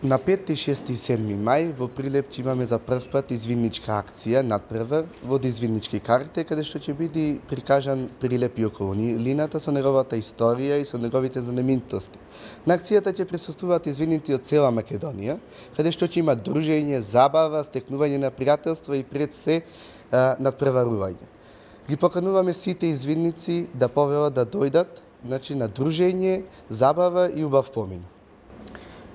На 5, 6 и 7 мај во Прилеп ќе имаме за прв пат извидничка акција надпревар во извиднички карте, каде што ќе биде прикажан Прилеп и околината со неговата историја и со неговите знаменитости. На акцијата ќе присуствуваат извидници од цела Македонија, каде што ќе има дружење, забава, стекнување на пријателство и пред се надпреварување. Ги покануваме сите извидници да повелат да дојдат, на дружење, забава и убав помин.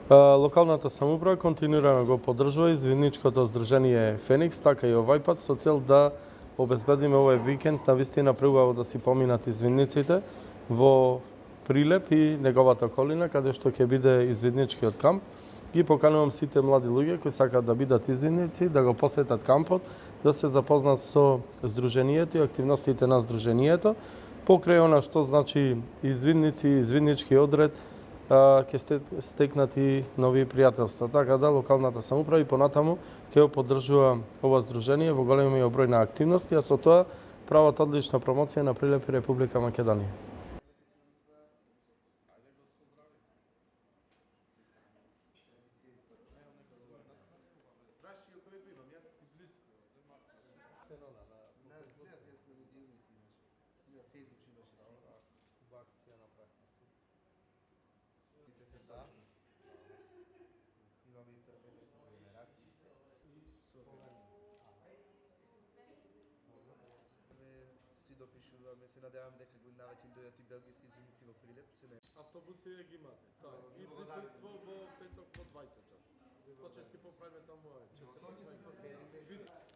Локалната самоуправа континуирано го поддржува извидничкото здружение Феникс, така и овај пат со цел да обезбедиме овој викенд навистина преубаво да си поминат извидниците во Прилеп и неговата околина, каде што ќе биде извидничкиот камп. Ги поканувам сите млади луѓе кои сакаат да бидат извидници, да го посетат кампот, да се запознат со здруженијето и активностите на здруженијето, покрај она што значи извидници, извиднички одред, ќе стекнат и нови пријателства. Така да локалната самоуправа и понатаму ќе го поддржува ова здружение во големиот број на активности, а со тоа прават одлична промоција на Прилеп и Република Македонија. Си допишуваме, се надеваме дека го навеќе дојдат и белгиски извидници во Прилеп. Автобуси ги имате. Тоа. И присуство во петок во 20 часа. Тоа ќе си поправиме таму, ќе се